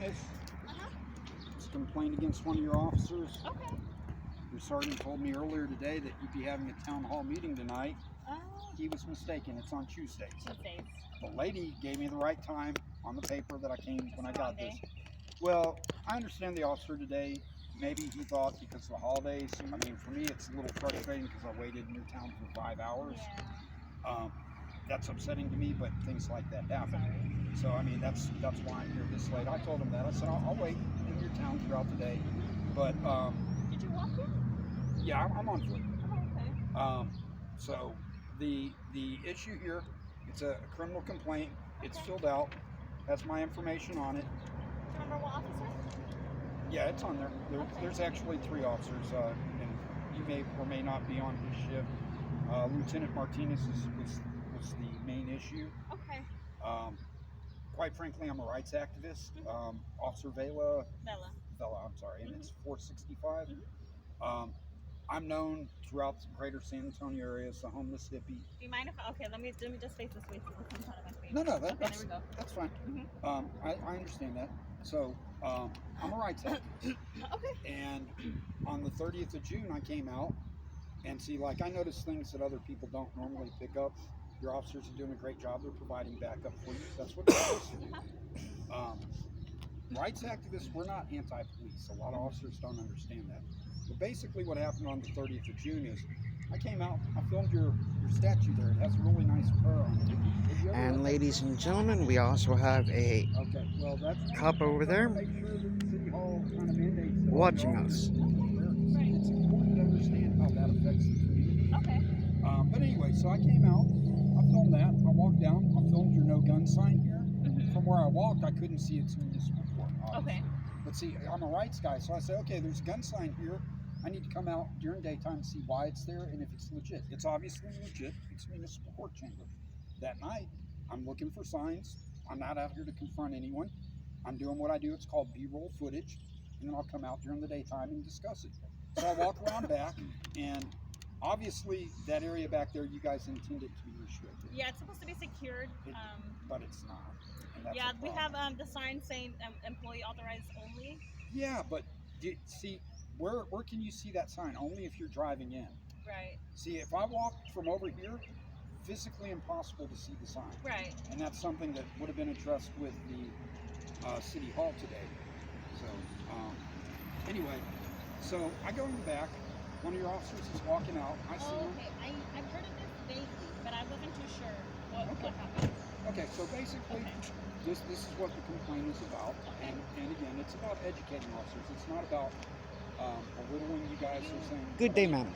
Miss. It's a complaint against one of your officers. Okay. Your sergeant told me earlier today that you'd be having a town hall meeting tonight. Oh. He was mistaken. It's on Tuesdays. Tuesdays. The lady gave me the right time on the paper that I came Just when I the got wrong this. day. Well, I understand the officer today. Maybe he thought because of the holidays. I mean, for me, it's a little frustrating because I waited in your town for 5 hours. Yeah. That's upsetting to me, but things like that happen. Sorry. So I mean, that's why I'm here this late. I told him that. I said I'll wait in your town throughout the day. But Did you walk here? yeah, I'm on foot. Oh, okay. So the issue here, it's a criminal complaint. It's Okay. filled out. Has my information on it. Do you remember what officer? Yeah, it's on there. There's actually 3 officers, and you may or may not be on his shift. Lieutenant Martinez was the main issue. Okay. Quite frankly, I'm a rights activist. Mm-hmm. Officer Vela, Bella. I'm sorry, and Mm-hmm. it's 465. Mm-hmm. I'm known throughout the greater San Antonio area as the homeless hippie. Do you mind if okay? Let me just face this way so this comes out of my face. No, Okay, there that's we go. that's fine. Mm-hmm. I understand that. So I'm a rights activist, Okay. and on the 30th of June, I came out and see, like, I notice things that other people don't normally pick up. Your officers are doing a great job. They're providing backup for you. That's what they're supposed to do. Rights activists, we're not anti-police. A lot of officers don't understand that. But basically what happened on the 30th of June is I came out, I filmed your statue there. It has a really nice prayer on it. Have you ever And read that? ladies and gentlemen, we also have a Okay, well, that's cop over there make sure that City Hall kind of mandates that watching all us. Right. it's important to understand how that affects the community. Okay. But anyway, so I came out, I filmed that, I walked down, I filmed your no gun sign here. Mm-hmm. From where I walked, I couldn't see it's municipal court. Okay. But see, I'm a rights guy, so I said, okay, there's a gun sign here. I need to come out during daytime to see why it's there and if it's legit. It's obviously legit. It's municipal court chamber. That night, I'm looking for signs. I'm not out here to confront anyone. I'm doing what I do. It's called B-roll footage, and then I'll come out during the daytime and discuss it. So I walk around back, and obviously that area back there, you guys intended to be restricted. Yeah, it's supposed to be secured. But it's not. And that's Yeah, a we problem. have the sign saying employee authorized only. Yeah, but see, where can you see that sign? Only if you're driving in. Right. See, if I walked from over here, physically impossible to see the sign. Right. And that's something that would have been addressed with the City Hall today. So, anyway, so I go in the back. One of your officers is walking out. I see him. Okay. I've heard of this vaguely, but I wasn't too sure what Okay. happened. Okay, so basically, Okay. this is what the complaint is about. Okay. And again, it's about educating officers. It's not about belittling you guys or saying. Good day, ma'am.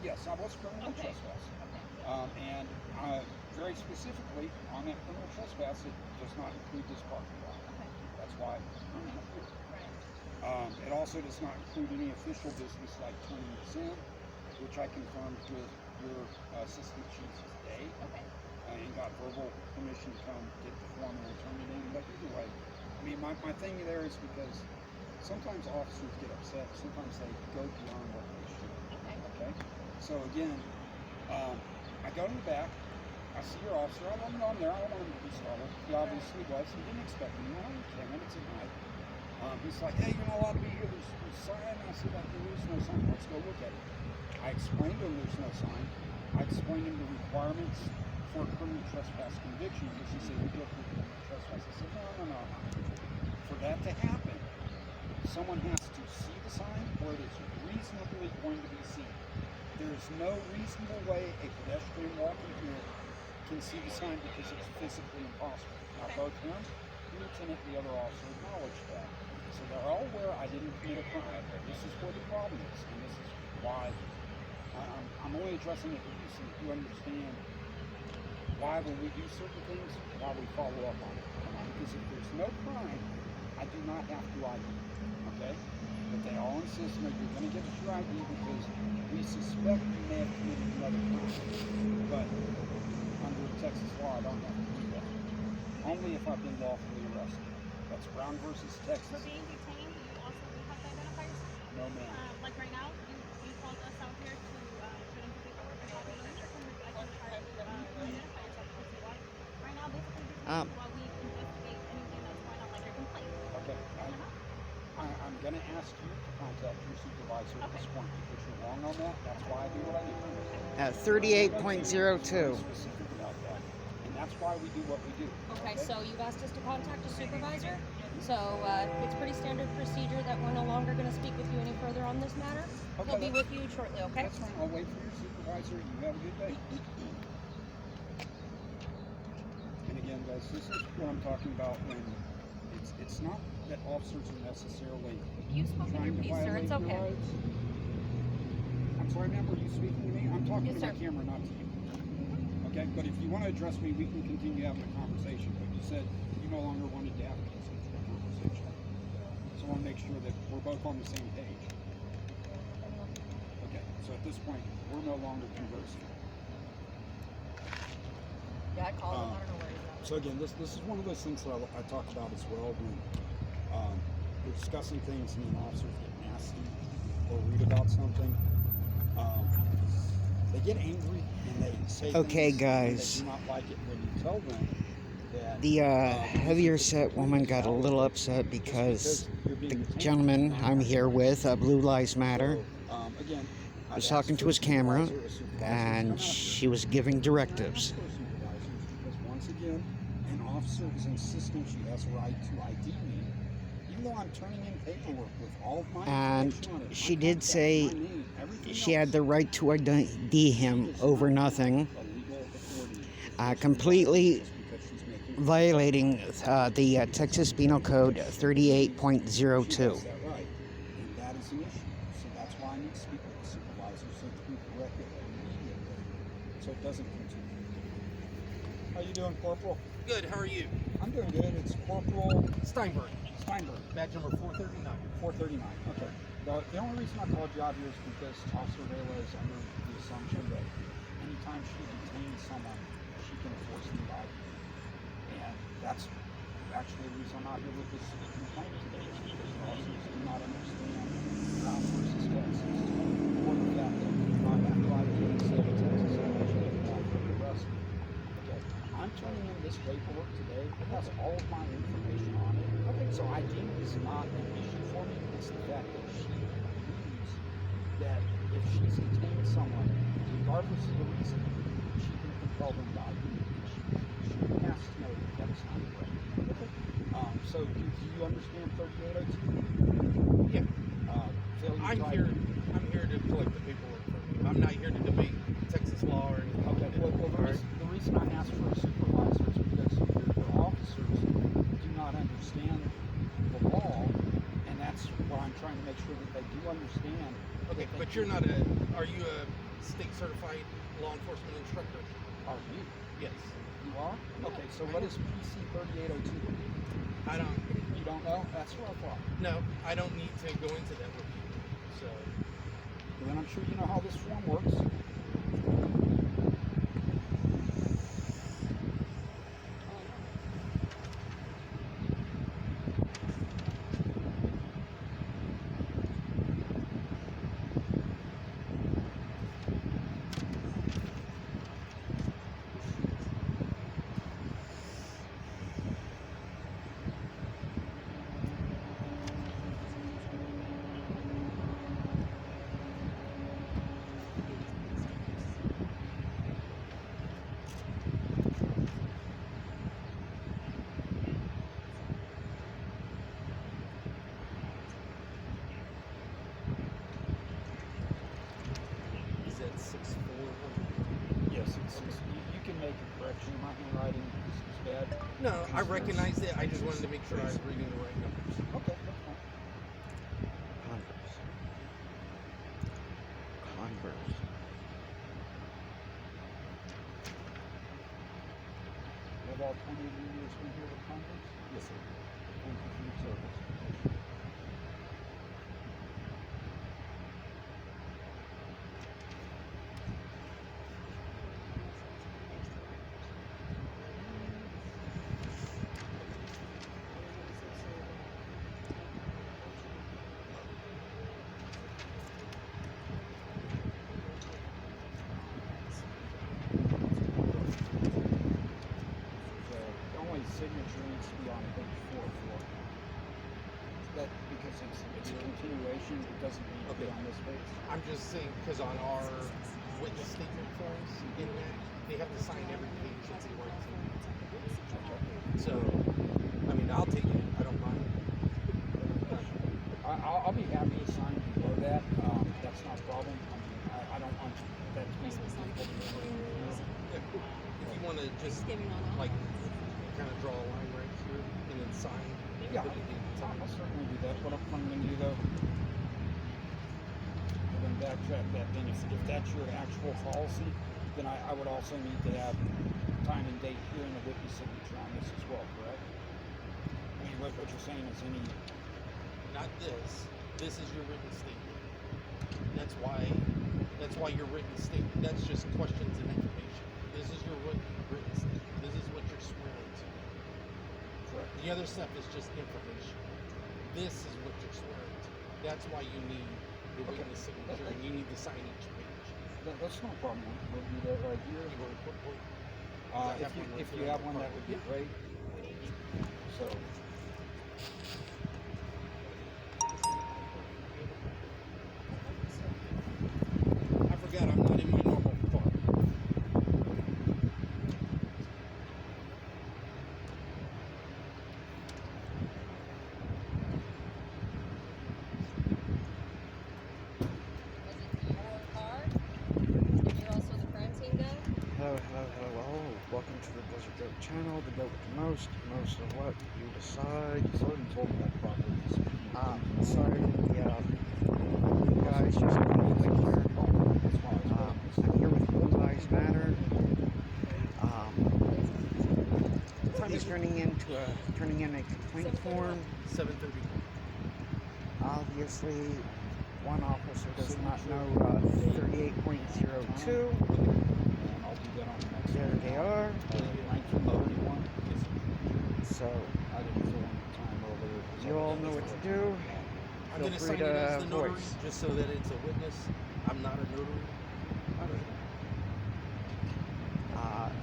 Yes, I was criminal Okay. trespass. Okay. And very specifically, on that criminal trespass, it does not include this parking lot. Okay. That's why I'm not here. Right. It also does not include any official business like turning this in, which I confirmed with your assistant chief today, Okay. and got verbal permission to come get the form and turn it in. But either way, I mean, my thing there is because sometimes officers get upset. Sometimes they go beyond what they should. Okay. Okay? So again, I go in the back. I see your officer. I let him know I'm there. I don't want him to be startled. He obviously was. He didn't expect me. I don't care. It's at night. He's like, hey, you're not allowed to be here. There's a sign. I said, there's no sign. Let's go look at it. I explained to him there's no sign. I explained to him the requirements for a criminal trespass conviction, because he said, we go for criminal trespass. I said, no. For that to happen, someone has to see the sign or it is reasonably going to be seen. There is no reasonable way a pedestrian walking here can see the sign because it's physically impossible. Now, both him and Lieutenant, the other officer, acknowledged that. So they're all aware I didn't commit a crime. This is where the problem is, and this is why I'm only addressing it with you so that you understand why when we do certain things, why we follow up on it. Because if there's no crime, I do not have to ID, okay? But they all insist, no, you're going to give us your ID because we suspect you may have committed another crime. But under Texas law, I don't have to do that. Only if I've been lawfully arrested. That's Brown versus Texas. For being detained, you also have to identify yourself? No, ma'am. Like right now, you called us out here to put in the paperwork and all that. I can try to identify yourself because you are right now basically detained while we investigate anything that's going on, like your complaint. I'm going to ask you to contact your supervisor at this point because you're wrong on that. That's why I do what I do. At Very 38.02. specific about that, and that's why we do what we do. Okay, so you've asked us to contact a supervisor. So it's pretty standard procedure that we're no longer going to speak with you any further on this matter. Okay, He'll be with you shortly, okay? That's fine. I'll wait for your supervisor. You have a good day. And again, guys, this is what I'm talking about when it's not that officers are necessarily You've spoken your trying to piece, sir. violate It's your okay. rights. I'm sorry, ma'am, were you speaking to me? I'm talking Yes, to my sir. camera, not to you. Okay, but if you want to address me, we can continue having a conversation. But you said you no longer wanted to have a consensual conversation. So I want to make sure that we're both on the same page. Okay, so at this point, we're no longer conversing. Yeah, I called him. I don't know where he's at. So again, this is one of those things that I talk about as well when we're discussing things and then officers get nasty or read about something. They get angry and they say Okay, things guys. and they do not like it when you tell them that The heavier set woman got a little upset because the gentleman I'm here with, Blue Lives Matter, again, was talking to his camera and she was giving directives. Because once again, an officer is insisting she has a right to ID me, even though I'm turning in paperwork with all of my And information on it, she my did contact, say my name, everything she had else. the right to ID him over nothing, A legal authority. completely Just because she's making violating the Texas Penal Code 38.02. She has that right, and that is an issue. So that's why I need to speak with the supervisor so that we can correct it immediately, so it doesn't continue. How you doing, Corporal? Good, how are you? I'm doing good. It's Corporal Steinberg, Steinberg, badge number 439. 439. Okay. The only reason I called you out here is because Officer Vela is under the assumption that anytime she detains someone, she can enforce the ID. And that's actually the reason I'm out here with this complaint today, is because officers do not understand Brown versus Texas, or the fact that I'm not driving in the state of Texas and I should get off and arrested. Okay, I'm turning in this paperwork today. It has all of my information on it. Okay, so ID is not an issue for me. It's the fact that she believes that if she's detained someone, regardless of the reason, she can compel them to ID. She has to know that that is not correct. Okay. So do you understand 3802? Yeah, Failure I'm to ID. here to collect the paperwork from you. I'm not here to debate Texas law or anything. Okay, well, the reason I asked for a supervisor is because your officers do not understand the law, and that's what I'm trying to make sure that they do understand. Okay, that they but you're not are you a state certified law enforcement instructor? Are you? Yes. You are? Okay, so what is PC 3802? I don't, You don't know? That's what I thought. no, I don't need to go into that with you. So, Well, then I'm sure you know how this form works. is that 6'4"? Yes, you can make a correction. My handwriting is bad. No, I recognize it. I just wanted to make sure I was reading the right numbers. Okay, that's fine. Converse. Converse. Have all 20 of you years been here with Congress? Yes, sir. Thank you for your service. The only signature needs to be on page 4 of that because it's a continuation, it doesn't need to be Okay. on this page. I'm just saying because on our witness statement forms in that, they have to sign every page that they write to. So, I mean, I'll take it. I don't mind. I'll be happy to sign below that. That's not a problem. I mean, I don't want that to be If you want to just like kind of draw a line right here and then sign. Yeah, put the date and time. I'll certainly do that. What I'm going to do though, I'm going to backtrack that. Then if that's your actual policy, then I would also need to have time and date here in the witness signature on this as well, correct? I mean, what you're saying is any. Not this. This is your written statement. That's why your written statement. That's just questions and information. This is your written statement. This is what you're swearing to. Correct. The other stuff is just information. This is what you're swearing to. That's why you need the Okay. witness signature and you need to sign each page. That's no problem. We'll do that right here. If you have one, that would be great. So. I forgot I'm not in my normal part. Your car? You're also the crime scene guy? Hello. Welcome to the Desert Goat channel. The goat with the most of what you decide. Jordan told me that properly. Sorry, guys, just real quick here. I'm here with Blue Lives Matter. He's turning in a complaint form. 7:30. Obviously, one officer does not know 38.02. And I'll do that on the next There one. they are. 1931. So I didn't fill in the time earlier. you all know what to do. I'm Feel going to free sign it as to the notary voice. just so that it's a witness. I'm not a notary.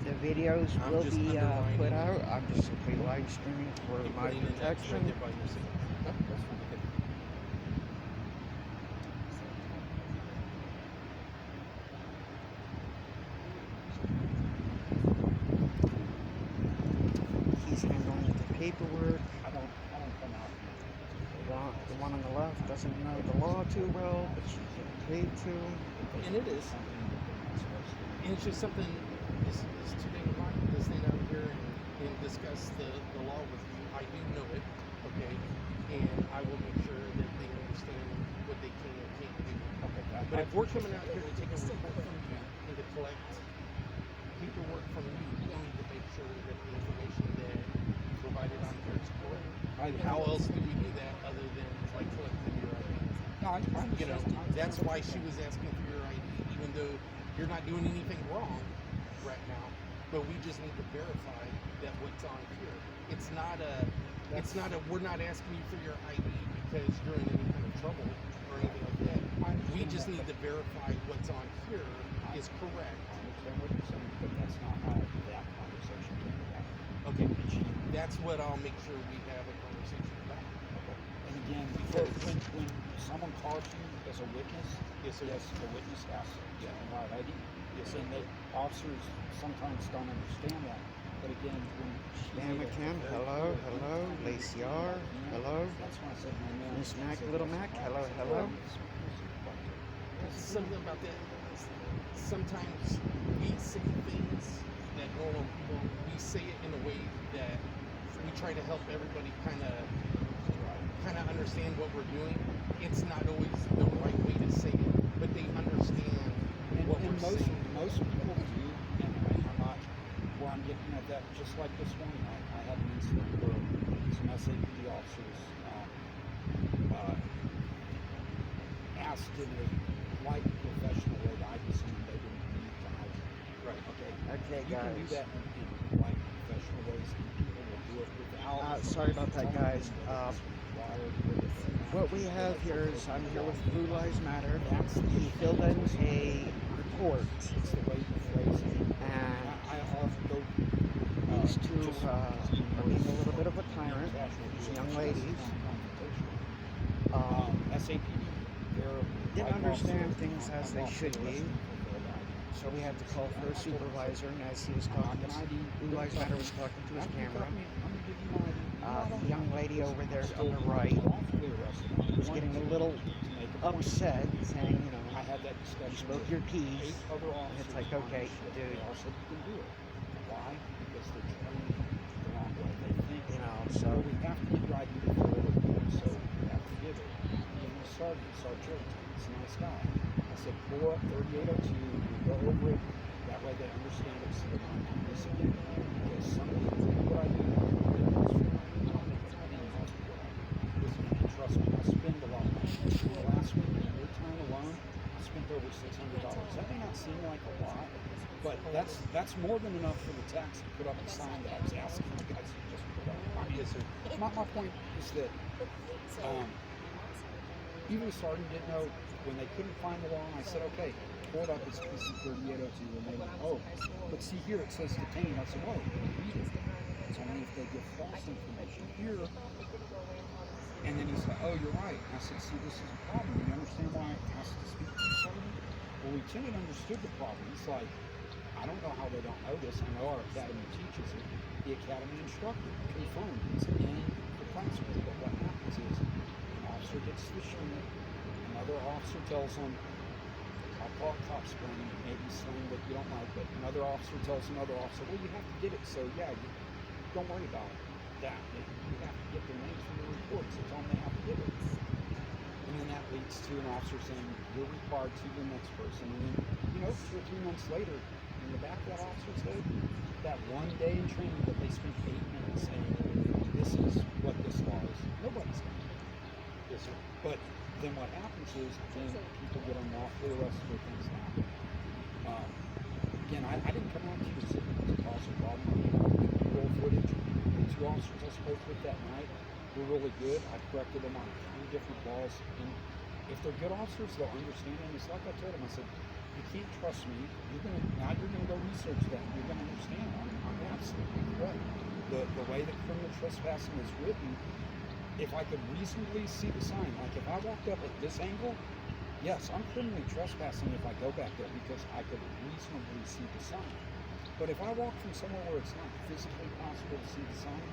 The videos I'm will just be underlining. put out. I'm just simply live streaming for You're my putting in X right protection. there by your signature. That's fine. He's handling the paperwork. I don't come out here. The one on the left doesn't know the law too well, but she's getting paid to. And it is. And it's just something is to make in mind to stand out here and discuss the law with you. I do know it, okay? And I will make sure that they understand what they can and can't do. Okay, But if we're coming out here to take a report from you and to collect paperwork from you, we need to make sure that the information that provided on here is correct. How else do we do that other than like collecting your ID? No, I You know, that's why she was asking for your ID, even though you're not doing anything wrong right now. But we just need to verify that what's on here. It's not a. We're not asking you for your ID because you're in any kind of trouble or anything like that. We just need to verify what's on here is correct. I understand what you're saying, but that's not how that conversation came about. Okay, that's what I'll make sure we have a conversation about. And again, because when someone calls you as a witness, Yes, sir. yes, the witness has to provide ID. Yes, and the officers sometimes don't understand that. But again, when she Dan made it McCann, very hello, clear, hello. Lacey R, hello. That's when I said my name. Miss Mac, Little Mac, hello, hello. Something about that. Sometimes we say things that normal people. We say it in a way that we try to help everybody kind of understand what we're doing. It's not always the right way to say it, but they understand what we're saying. Most people do, and I'm not where I'm getting at that. Just like this one, I had an incident where some SAPD officers asked in a polite, professional way that I was saying they didn't need to hide. Right. Okay. Okay, You can do guys. that in polite, professional ways, and people will do it without. Sorry about that, guys. What we have What here is I'm here with Blue Lives Matter. That's the He filled in a report, It's the way you phrase it. and I often go. these two are being a little bit of a tyrant. These young ladies. SAPD, they're didn't like understand officers, things as they should be. So we had to call for a supervisor, and as he was talking, Blue Lives Matter was talking to his camera. The young lady over there on the right was getting a little upset, saying, you know, I had that you discussion. spoke with your piece. 8 other And it's officers like, on okay, shift. dude. They all said you can do it. Why? Because they're trained the wrong way. They think, You know, so so we have to give your ID before we're doing so we have to give it. Even the sergeant, Sergeant, he's a nice guy. I said, pull up 3802, we go over it. That way they understand it, so they're not doing this again. Because some people do what I do. And trust me, I spend a lot of money. In the last week, in your time alone, I spent over $600. That may not seem like a lot, but that's more than enough for the tax to put up a sign that I was asking you guys to just put up. I mean, my point is that even the sergeant didn't know when they couldn't find the law. And I said, okay, pull it up. It's PC 3802. And they went, oh, but see here it says detain. I said, oh, read it. It's only if they give false information here. And then he said, oh, you're right. I said, see, this is a problem. You understand why I asked to speak to you, Sergeant? Well, Lieutenant understood the problem. He's like, I don't know how they don't know this. I know our academy teaches it. The academy instructor confirmed it's in the classroom. But what happens is an officer gets the shooting, another officer tells them, I'll call it cop slang, maybe slang that you don't like, but another officer tells another officer, well, you have to get it. So, yeah, don't worry about that. You have to get their names from the reports. So tell them they have to get it. And then that leads to an officer saying, you're required to the next person. And then, 2 or 3 months later, in the back of that officer's head, that one day in training that they spent 8 minutes saying, this is what this law is. Nobody's going to do it. Yes, sir. But then what happens is, then people get unlawfully arrested or things happen. Again, I didn't come out to you to cause a problem. Roll footage. The 2 officers I spoke with that night were really good. I corrected them on 3 different laws. And if they're good officers, they'll understand. And it's like I told them, I said, you can't trust me. You're gonna go research that. You're gonna understand. I'm absolutely correct. The way that criminal trespassing is written, if I could reasonably see the sign, like if I walked up at this angle, yes, I'm criminally trespassing if I go back there because I could reasonably see the sign. But if I walk from somewhere where it's not physically possible to see the sign,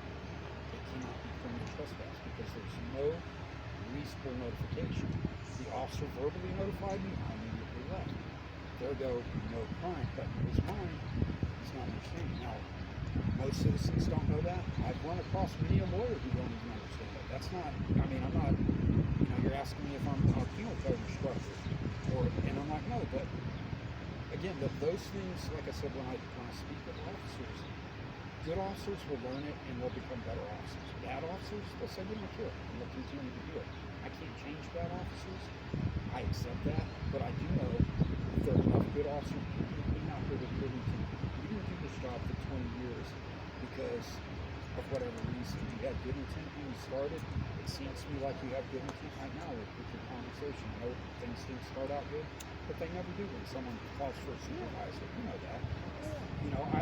it cannot be criminal trespass because there's no reasonable notification. The officer verbally notified me, I immediately left. There go, no crime, but in his mind, he's not understanding. Now, most citizens don't know that. I've run across many a lawyer who don't even understand that. That's not, I'm not, you're asking me if I'm a penal code instructor, and I'm like, no, but again, those things, like I said, when I speak with officers, good officers will learn it and they'll become better officers. Bad officers, they'll say, we don't care, and they'll continue to do it. I can't change bad officers. I accept that, but I do know if there are enough good officers, people who came out here with good intent. You didn't do this job for 20 years because of whatever reason. You had good intent when you started. It seems to me like you have good intent right now with your conversation. I know things didn't start out good, but they never do when someone calls for a supervisor. You know that.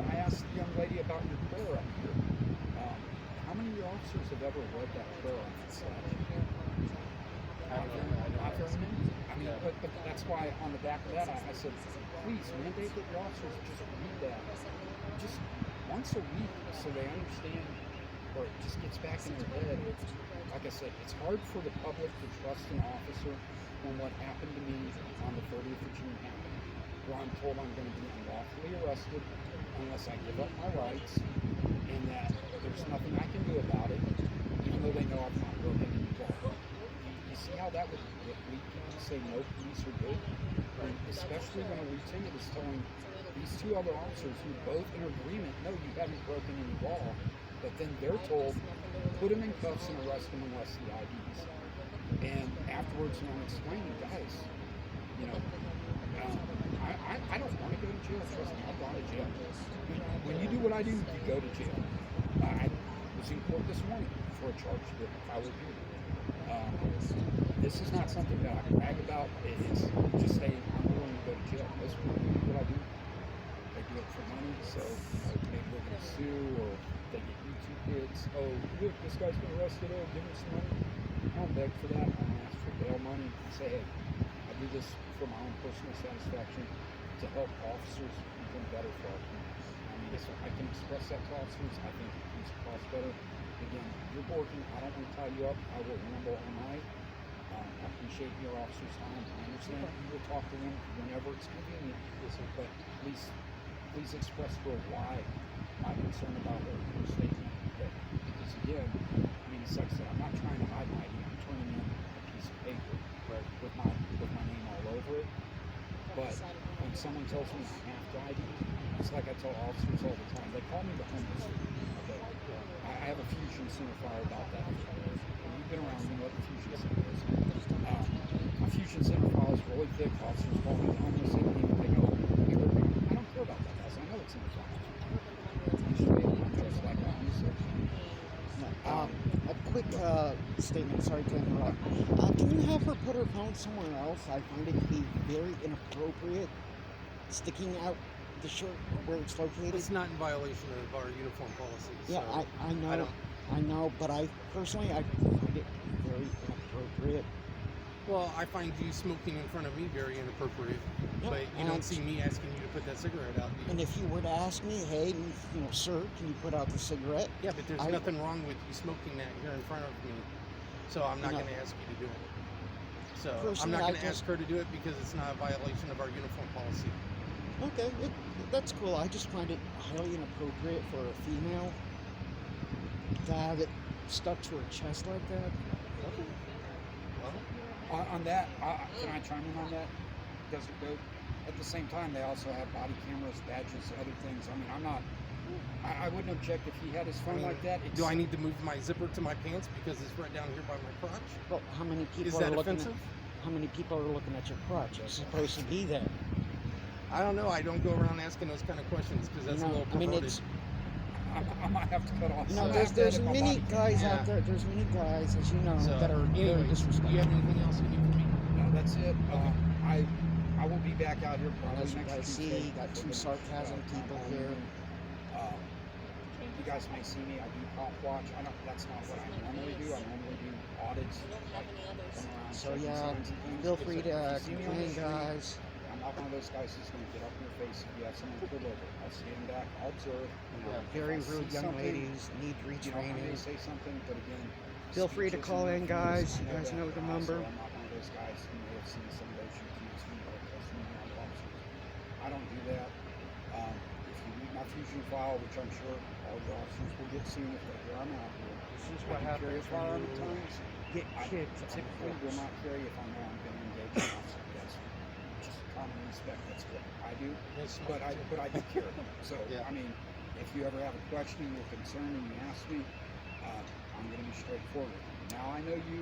I asked the young lady about your prayer up here. How many of your officers have ever read that prayer on that slide? Not very many. But that's why on the back of that, I said, please mandate that your officers just read that just once a week so they understand, or it just gets back in their head. Like I said, it's hard for the public to trust an officer when what happened to me on the 30th of June happened, where I'm told I'm going to be unlawfully arrested unless I give up my rights, and that there's nothing I can do about it, even though they know I've not broken any law. You see how that would lead people to say no police are good? And especially when a lieutenant is telling these 2 other officers who both in agreement, no, you haven't broken any law, but then they're told, put him in cuffs and arrest him unless he IDs. And afterwards, when I'm explaining, guys, I don't want to go to jail. Trust me, I've gone to jail. When you do what I do, you go to jail. I was in court this morning for a charge that I would do. This is not something that I brag about. It is just saying I'm willing to go to jail. Most people do what I do. They do it for money, so maybe they're going to sue, or they get YouTube hits. Oh, look, this guy's been arrested. Oh, give him some money. Oh beg for that. I'm gonna ask for bail money and say, hey, I do this for my own personal satisfaction to help officers become better for our community. I mean, if I can express that to officers, I think it comes across better. Again, you're working. I don't want to tie you up. I will ramble all night. I appreciate your officers' time. I understand you will talk to them whenever it's convenient. But please express to her why my concern about her statement. Because again, I mean, it's like I said, I'm not trying to hide my ID. I'm turning in a piece of paper with my name all over it. But when someone tells me I have to ID, it's like I tell officers all the time. They call me the homeless. Okay, I have a fusion center file about that. When you've been around, you know what the fusion center is. A fusion center file is really thick. Officers call me the homeless. They don't even think, oh, I don't care about that house. I know it's in the file. I'm just like a A quick statement, sorry to interrupt. Can you have her put her phone somewhere else? I find it to be very inappropriate, sticking out the shirt where it's located. It's not in violation of our uniform policies. Yeah, so I know, I know, but I find it very inappropriate. Well, I find you smoking in front of me very inappropriate, Yep, but you don't see me asking you to put that cigarette out. Do you? And if you were to ask me, hey, sir, can you put out the cigarette? Yeah, but there's nothing wrong with you smoking that here in front of me, so I'm not No. going to ask you to do it. So I'm Personally, not I going to ask her to do it because it's not a violation of our uniform policy. Okay, that's cool. I just find it highly inappropriate for a female to have it stuck to her chest like that. Okay. Well, On that, can I chime in on that? Desert Goat. At the same time, they also have body cameras, badges, other things. I mean, I wouldn't object if he had his phone like that. Do I need to move my zipper to my pants because it's right down here by my crotch? Well, how many people Is are that looking offensive? How many people are looking at your crotch? It's supposed to be there. I don't know. I don't go around asking those kind of questions because that's a little I mean, perverted. I might have to cut off. There's my many body guys Yeah. out there. There's many guys, as you know, So, that are very anyways, do disrespectful. you have anything else you need from me? No, that's it. Okay. I will be back out here probably As you next guys Tuesday. see, got two sarcasm people here. You guys may see me. I do cop watch. That's not what I normally do. I normally do audits. Like, come around, So checking yeah, signs and things. feel If free you to see me on the complain, street, guys. I'm not one of those guys who's going to get up in your face if you have someone pulled over. I'll stand back. I'll observe. If Very I see rude young something, ladies need I may retraining. say something, but again, Feel free to speech call isn't in, guys. influence. You guys that, know the but number. Also, I'm not one of those guys who may have seen some of those YouTubes who are testing me on officers. I don't do that. If you read my fusion file, which I'm sure all the officers will get soon if they hear I'm out here, This is I what do carry a happens when firearm at you times. get I kicked. typically will not carry if I know I'm going to engage an officer. That's just common respect. That's what I do. Yes, But I do carry. So Yeah. I mean, if you ever have a question or concern and you ask me, I'm going to be straightforward. Now I know you.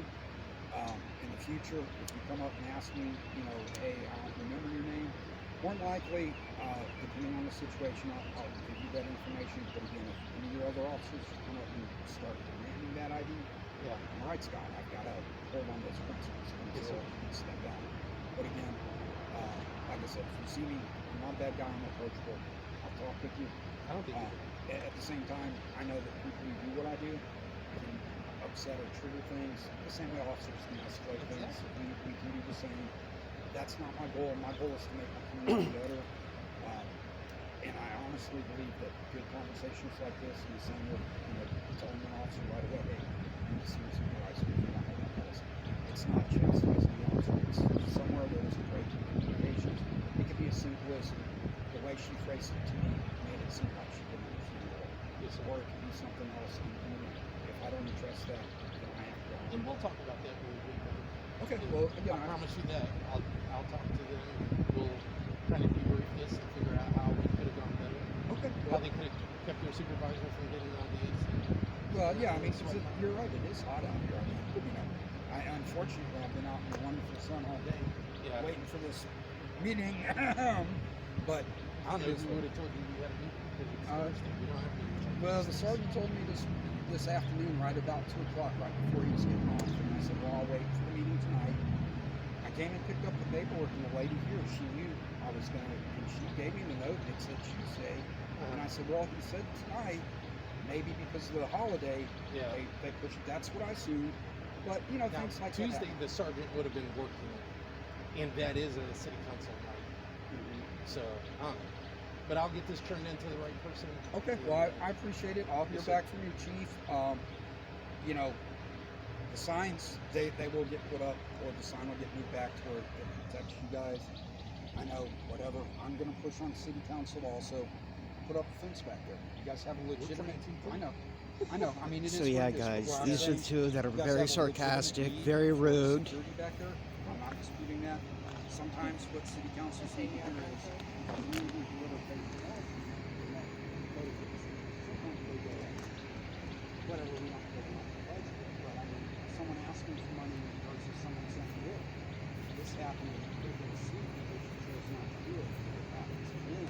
In the future, if you come up and ask me, hey, I don't remember your name. More than likely, depending on the situation, I'll give you that information. But again, if any of your other officers come up and start demanding that ID, Yeah. I'm right, Scott. I've got to hold on those principles until you step down. But again, like I said, if you see me, I'm not a bad guy. I'm approachable. I'll talk with you. I don't think you do. At the same time, I know that people who do what I do can upset or trigger things. The same way officers can escalate things. We can do the same. That's not my goal. My goal is to make my community better. And I honestly believe that good conversations like this, and the same with telling an officer right away, hey, you need to see your supervisor if you don't know that policy. It's not chastising the officer. It's somewhere there was a break in communications. It could be as simple as the way she phrased it to me made it seem like she didn't understand the role. Or it could be something else. And if I don't address that, then I have to. And we'll talk about that when we get there. Okay, well, again, I promise you that. I'll talk to them. We'll kind of debrief this and figure out how we could have gone better. Okay. How they could have kept their supervisor from getting on the AC. Well, yeah, I mean, you're right. It is hot out here. I mean, unfortunately, I've been out in the wonderful sun all day, Yeah. waiting for this meeting. But I don't know who would have told you we had a meeting because it's Thursday. We don't have meetings. well, the sergeant told me this afternoon, right about 2:00, right before he was getting off, and I said, "Well, I'll wait for the meeting tonight." I came and picked up the paperwork, and the lady here, she knew I was going to, and she gave me the note that said Tuesday, and I said, "Well, he said tonight, maybe because of the holiday, Yeah. they pushed it." That's what I assumed. But you know, Now, things like Tuesday, that. the sergeant would have been working, and that is a city council night. So, but I'll get this turned into the right person. Okay, well, I appreciate it. I'll hear Yes, sir. back from you, Chief. You know, the signs, they will get put up, or the sign will get moved back to where it protects you guys. I know, whatever. I'm going to push on City Council to also put up a fence back there. You guys have a legitimate. I know. I mean, it is. So what yeah, it is. guys, What I'm these are saying, two that are you guys very have a legitimate sarcastic, need very for rude. security back there. I'm not disputing that. Sometimes what City Council need to do is community deliver paper. Sometimes they go, whatever, we don't pay enough for budget. But I mean, someone asking for money versus someone saying, look, this happened in the city, but you chose not to do it. It happens again.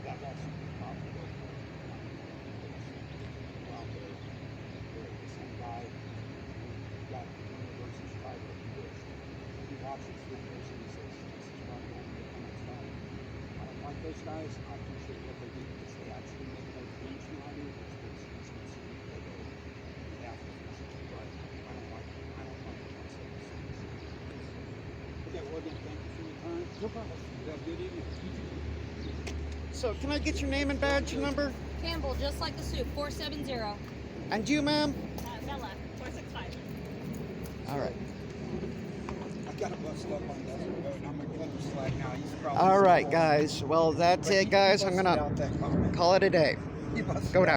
That's also a problem. Out there, the same guy who got university fiber, he watches videos and he says, this is running on the comments fine. I don't like those guys. I appreciate what they do because they actually make more things than I do. It's they go, you have to fix it. But I don't like the concept of cities. Okay, well again, thank you for your time. No problem. You have a good evening. So can I get your name and badge number? Campbell, just like the soup, 470. And you, ma'am? Bella, 465. All right. I got to bust up on Desert Road and I'm going to cut the slack now. He's probably All right, still- guys. Well, that's But it, he guys. I'm busted gonna out that comment. call it a day. He busted Go out down.